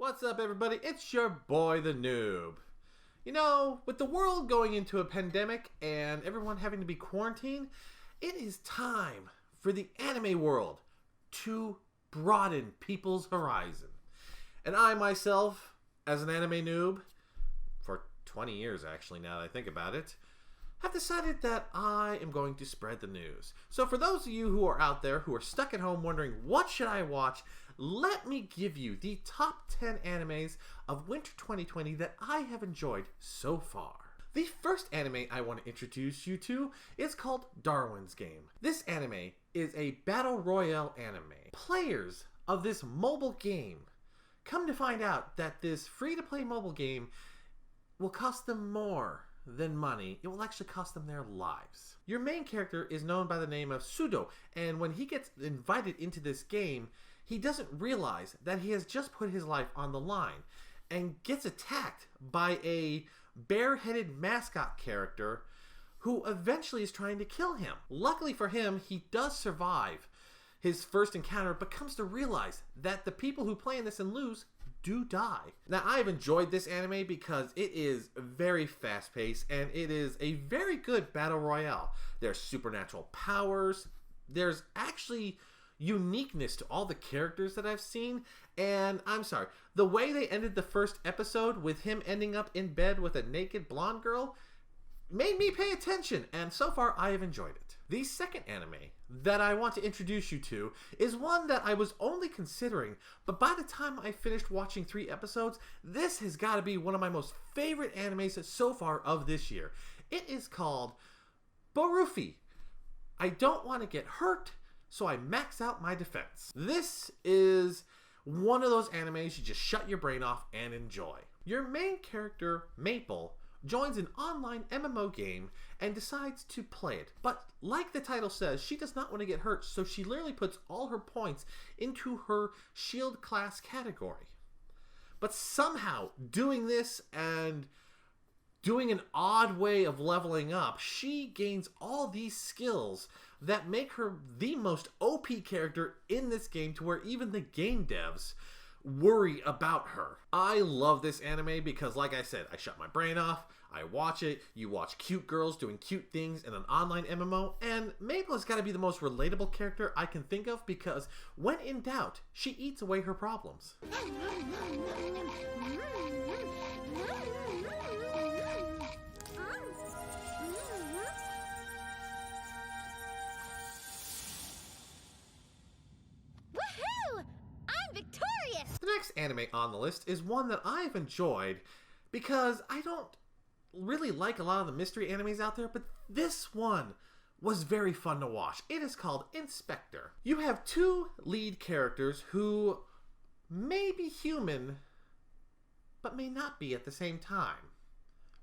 What's up, everybody? It's your boy, the Noob. You know, with the world going into a pandemic and everyone having to be quarantined, it is time for the anime world to broaden people's horizon. And I myself, as an anime noob, for 20 years actually now that I think about it, have decided that I am going to spread the news. So for those of you who are out there who are stuck at home wondering what should I watch, let me give you the top 10 animes of winter 2020 that I have enjoyed so far. The first anime I want to introduce you to is called Darwins Game. This anime is a battle royale anime. Players of this mobile game come to find out that this free-to-play mobile game will cost them more than money. It will actually cost them their lives. Your main character is known by the name of Sudo, and when he gets invited into this game, he doesn't realize that he has just put his life on the line and gets attacked by a bare-headed mascot character who eventually is trying to kill him. Luckily for him, he does survive his first encounter, but comes to realize that the people who play in this and lose do die. Now, I've enjoyed this anime because it is very fast-paced and it is a very good battle royale. There's supernatural powers, there's actually uniqueness to all the characters that I've seen, and I'm sorry, the way they ended the first episode with him ending up in bed with a naked blonde girl made me pay attention, and so far I have enjoyed it. The second anime that I want to introduce you to is one that I was only considering, but by the time I finished watching 3 episodes, this has got to be one of my most favorite animes so far of this year. It is called Barfi. I don't want to get hurt, so I max out my defense. This is one of those animes you just shut your brain off and enjoy. Your main character, Maple, joins an online MMO game and decides to play it. But like the title says, she does not want to get hurt, so she literally puts all her points into her shield class category. But somehow, doing this and doing an odd way of leveling up, she gains all these skills that make her the most OP character in this game, to where even the game devs worry about her. I love this anime because, like I said, I shut my brain off, I watch it, you watch cute girls doing cute things in an online MMO, and Maple has got to be the most relatable character I can think of because when in doubt, she eats away her problems. The next anime on the list is one that I've enjoyed because I don't really like a lot of the mystery animes out there, but this one was very fun to watch. It is called Inspector. You have 2 lead characters who may be human, but may not be at the same time.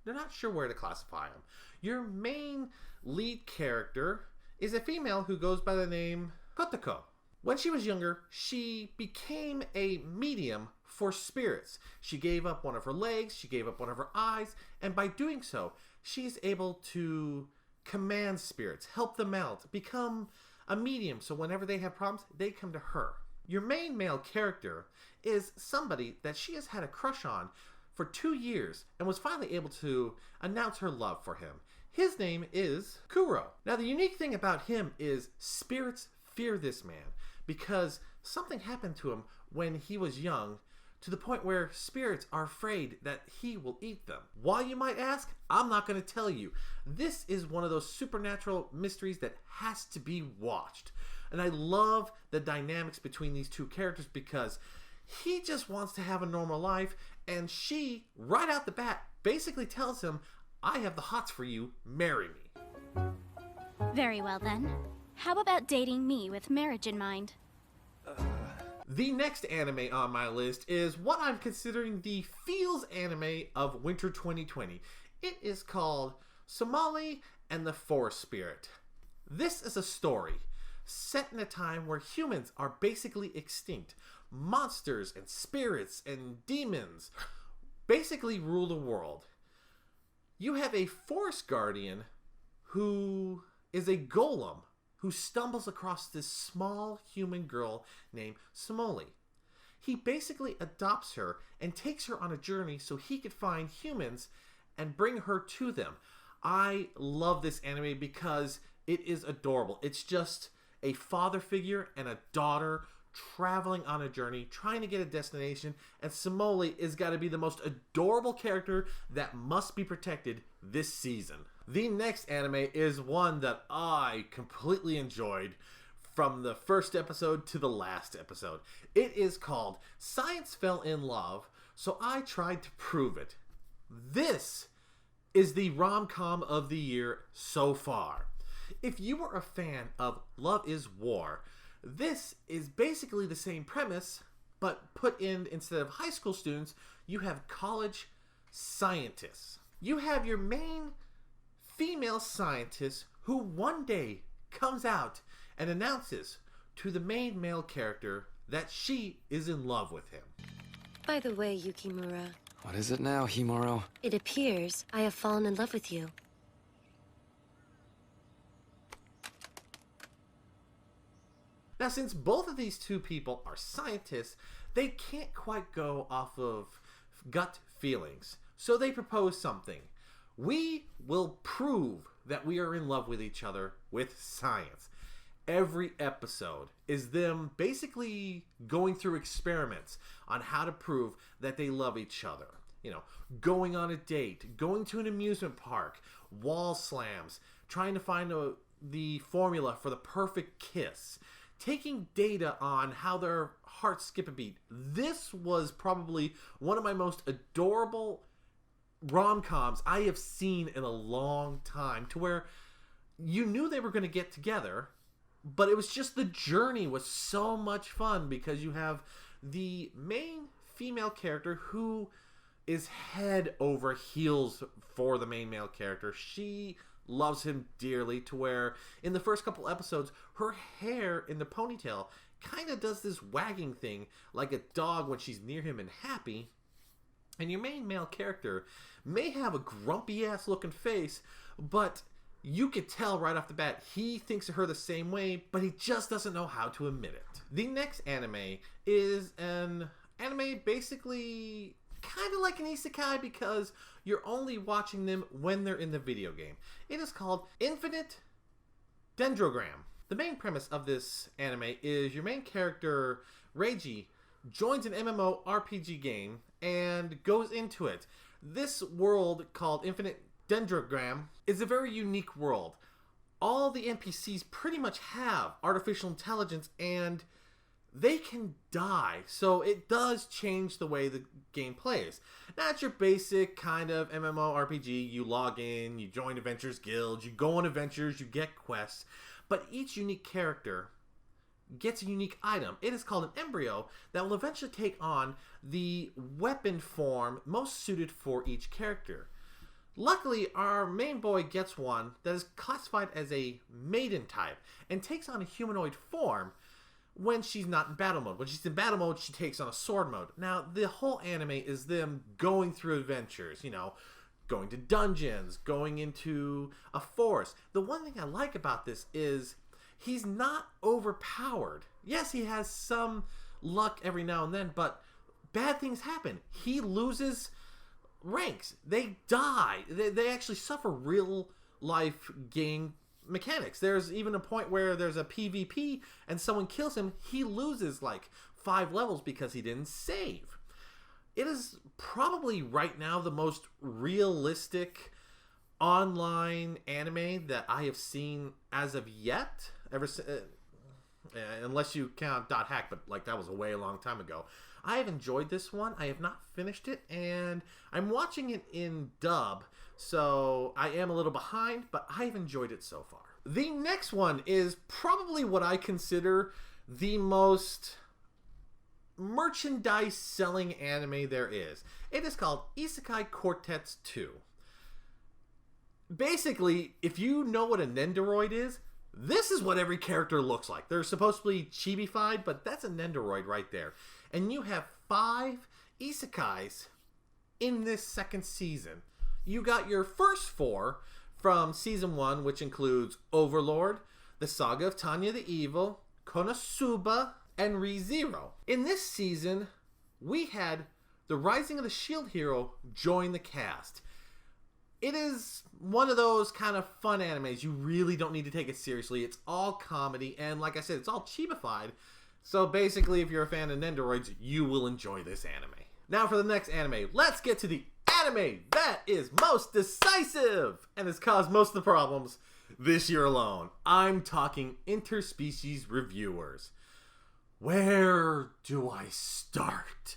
They're not sure where to classify them. Your main lead character is a female who goes by the name Kotoko. When she was younger, she became a medium for spirits. She gave up one of her legs, she gave up one of her eyes, and by doing so, she's able to command spirits, help them out, become a medium, so whenever they have problems, they come to her. Your main male character is somebody that she has had a crush on for 2 years and was finally able to announce her love for him. His name is Kuro. Now, the unique thing about him is spirits fear this man, because something happened to him when he was young to the point where spirits are afraid that he will eat them. Why, you might ask? I'm not going to tell you. This is one of those supernatural mysteries that has to be watched. And I love the dynamics between these 2 characters because he just wants to have a normal life, and she, right out the bat, basically tells him, I have the hots for you, marry me. Very well then. How about dating me with marriage in mind? The next anime on my list is what I'm considering the feels anime of winter 2020. It is called Somali and the Forest Spirit. This is a story set in a time where humans are basically extinct. Monsters and spirits and demons basically rule the world. You have a forest guardian who is a golem who stumbles across this small human girl named Somali. he basically adopts her and takes her on a journey so he could find humans and bring her to them. I love this anime because it is adorable. It's just a father figure and a daughter traveling on a journey, trying to get a destination, and Somali is got to be the most adorable character that must be protected this season. The next anime is one that I completely enjoyed from the first episode to the last episode. It is called Science Fell in Love, So I Tried to Prove It. This is the rom-com of the year so far. If you were a fan of Love is War, this is basically the same premise, but put in, instead of high school students, you have college scientists. You have your main female scientist who one day comes out and announces to the main male character that she is in love with him. By the way, Yukimura. What is it now, Himuro? It appears I have fallen in love with you. Now, since both of these two people are scientists, they can't quite go off of gut feelings. So they propose something. We will prove that we are in love with each other with science. Every episode is them basically going through experiments on how to prove that they love each other. You know, going on a date, going to an amusement park, wall slams, trying to find the formula for the perfect kiss, taking data on how their hearts skip a beat. This was probably one of my most adorable rom-coms I have seen in a long time, to where you knew they were going to get together, but it was just the journey was so much fun because you have the main female character who is head over heels for the main male character. She loves him dearly, to where in the first couple episodes her hair in the ponytail kind of does this wagging thing like a dog when she's near him and happy. And your main male character may have a grumpy ass looking face, but you could tell right off the bat he thinks of her the same way, but he just doesn't know how to admit it. The next anime is an anime basically kind of like an isekai because you're only watching them when they're in the video game. It is called Infinite Dendrogram. The main premise of this anime is your main character, Reiji, joins an MMORPG game and goes into it. This world called Infinite Dendrogram is a very unique world. All the NPCs pretty much have artificial intelligence and they can die, so it does change the way the game plays. Now, it's your basic kind of MMORPG. You log in, you join adventures guilds, you go on adventures, you get quests, but each unique character gets a unique item. It is called an embryo that will eventually take on the weapon form most suited for each character. Luckily, our main boy gets one that is classified as a maiden type and takes on a humanoid form when she's not in battle mode. When she's in battle mode, she takes on a sword mode. Now, the whole anime is them going through adventures, you know, going to dungeons, going into a forest. The one thing I like about this is he's not overpowered. Yes, he has some luck every now and then, but bad things happen. He loses ranks. They die. They actually suffer real life game mechanics. There's even a point where there's a PvP and someone kills him. He loses like 5 levels because he didn't save. It is probably right now the most realistic online anime that I have seen as of yet. Unless you count Dot Hack, but like that was a way long time ago. I have enjoyed this one. I have not finished it, and I'm watching it in dub, so I am a little behind, but I've enjoyed it so far. The next one is probably what I consider the most merchandise selling anime there is. It is called Sakai Quartets 2. Basically, if you know what a Nendoroid is, this is what every character looks like. They're supposed to be chibi-fied, but that's a Nendoroid right there. And you have 5 isekais in this second season. You got your first 4 from season 1, which includes Overlord, the Saga of Tanya the Evil, Konosuba, and ReZero. In this season, we had the Rising of the Shield Hero join the cast. It is one of those kind of fun animes. You really don't need to take it seriously. It's all comedy, and like I said, it's all cheapified. So basically, if you're a fan of Nendoroids, you will enjoy this anime. Now for the next anime, let's get to the anime that is most decisive and has caused most of the problems this year alone. I'm talking Interspecies Reviewers. Where do I start?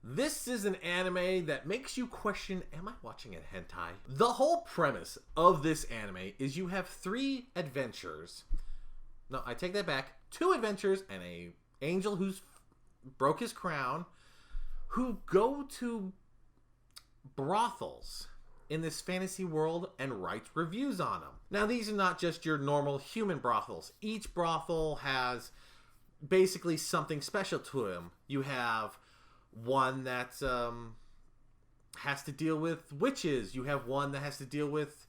This is an anime that makes you question, am I watching a hentai? The whole premise of this anime is you have 3 adventures. No, I take that back. 2 adventures and a angel who's broke his crown, who go to brothels in this fantasy world and write reviews on them. Now, these are not just your normal human brothels. Each brothel has basically something special to him. You have one that has to deal with witches. You have one that has to deal with,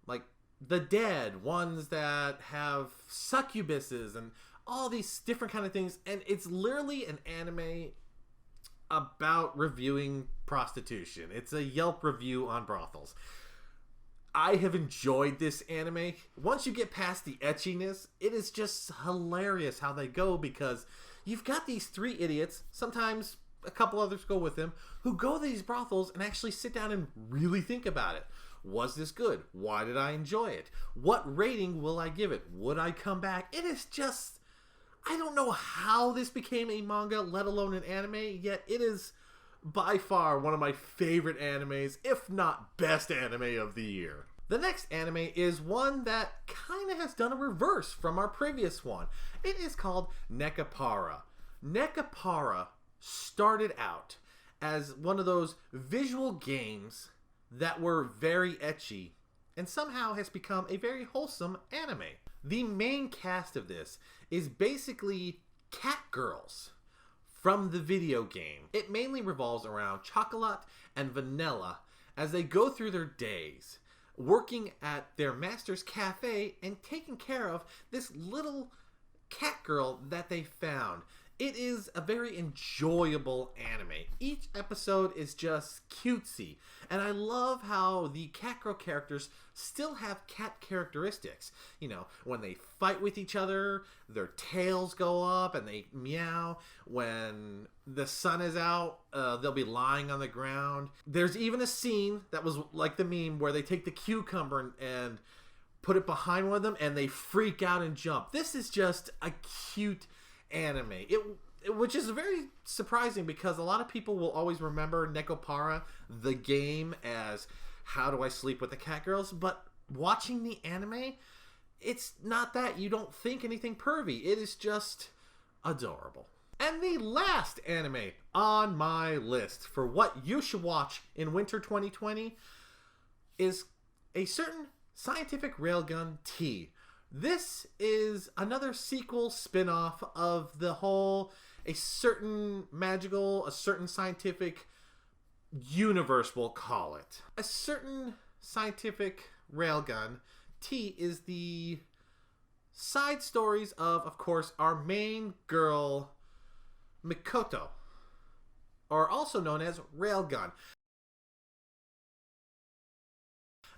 like, the dead. Ones that have succubuses and all these different kind of things. And it's literally an anime about reviewing prostitution. It's a Yelp review on brothels. I have enjoyed this anime. Once you get past the etchiness, it is just hilarious how they go, because you've got these 3 idiots, sometimes a couple others go with them, who go to these brothels and actually sit down and really think about it. Was this good? Why did I enjoy it? What rating will I give it? Would I come back? It is just, I don't know how this became a manga, let alone an anime, yet it is by far one of my favorite animes, if not best anime of the year. The next anime is one that kind of has done a reverse from our previous one. It is called NECA Para. NECA Para started out as one of those visual games that were very ecchi, and somehow has become a very wholesome anime. The main cast of this is basically cat girls from the video game. It mainly revolves around Chocolat and Vanilla as they go through their days, working at their master's cafe and taking care of this little cat girl that they found. It is a very enjoyable anime. Each episode is just cutesy, and I love how the cat girl characters still have cat characteristics. You know, when they fight with each other, their tails go up and they meow. When the sun is out, they'll be lying on the ground. There's even a scene that was like the meme where they take the cucumber and put it behind one of them and they freak out and jump. This is just a cute anime, which is very surprising, because a lot of people will always remember NECA Para, the game, as How Do I Sleep with the Cat Girls, but watching the anime, it's not that. You don't think anything pervy. It is just adorable. And the last anime on my list for what you should watch in winter 2020 is a certain Scientific Railgun T. This is another sequel spin-off of the whole, a certain magical, a certain scientific universe, we'll call it. A certain Scientific Railgun T is the side stories of course, our main girl, Mikoto, or also known as Railgun.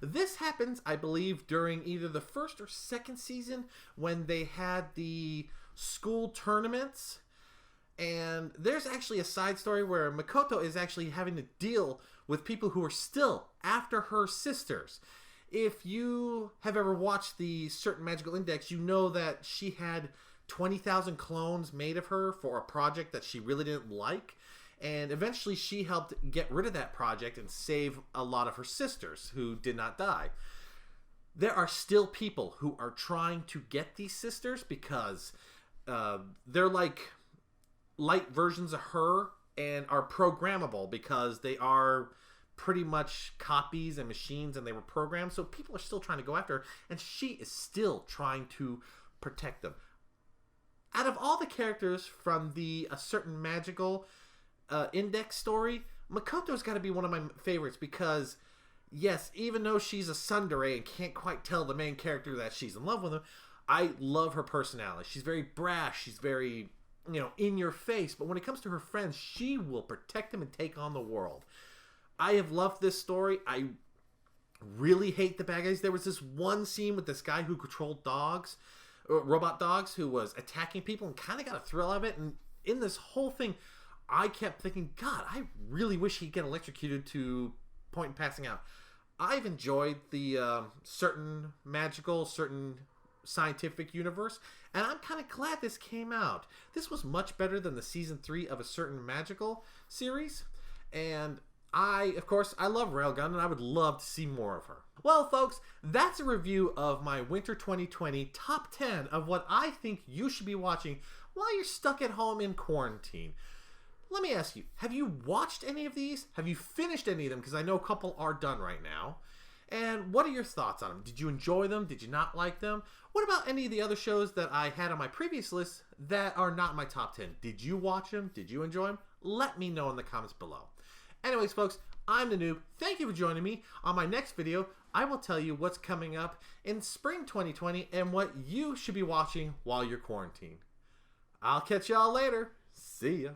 This happens, I believe, during either the 1st or 2nd season when they had the school tournaments. And there's actually a side story where Mikoto is actually having to deal with people who are still after her sisters. If you have ever watched the Certain Magical Index, you know that she had 20,000 clones made of her for a project that she really didn't like. And eventually she helped get rid of that project and save a lot of her sisters who did not die. There are still people who are trying to get these sisters because they're like light versions of her and are programmable, because they are pretty much copies and machines and they were programmed. So people are still trying to go after her, and she is still trying to protect them. Out of all the characters from the A Certain Magical Index story, Makoto's got to be one of my favorites, because yes, even though she's a tsundere and can't quite tell the main character that she's in love with him, I love her personality. She's very brash. She's very, in your face. But when it comes to her friends, she will protect them and take on the world. I have loved this story. I really hate the bad guys. There was this one scene with this guy who controlled dogs, robot dogs, who was attacking people and kind of got a thrill out of it. And in this whole thing, I kept thinking, God, I really wish he'd get electrocuted to point and passing out. I've enjoyed the certain magical, certain scientific universe, and I'm kind of glad this came out. This was much better than the season 3 of a certain magical series, and of course, I love Railgun, and I would love to see more of her. Well, folks, that's a review of my Winter 2020 top 10 of what I think you should be watching while you're stuck at home in quarantine. Let me ask you, have you watched any of these? Have you finished any of them? Because I know a couple are done right now. And what are your thoughts on them? Did you enjoy them? Did you not like them? What about any of the other shows that I had on my previous list that are not in my top 10? Did you watch them? Did you enjoy them? Let me know in the comments below. Anyways, folks, I'm the Noob. Thank you for joining me. On my next video, I will tell you what's coming up in spring 2020 and what you should be watching while you're quarantined. I'll catch y'all later. See ya.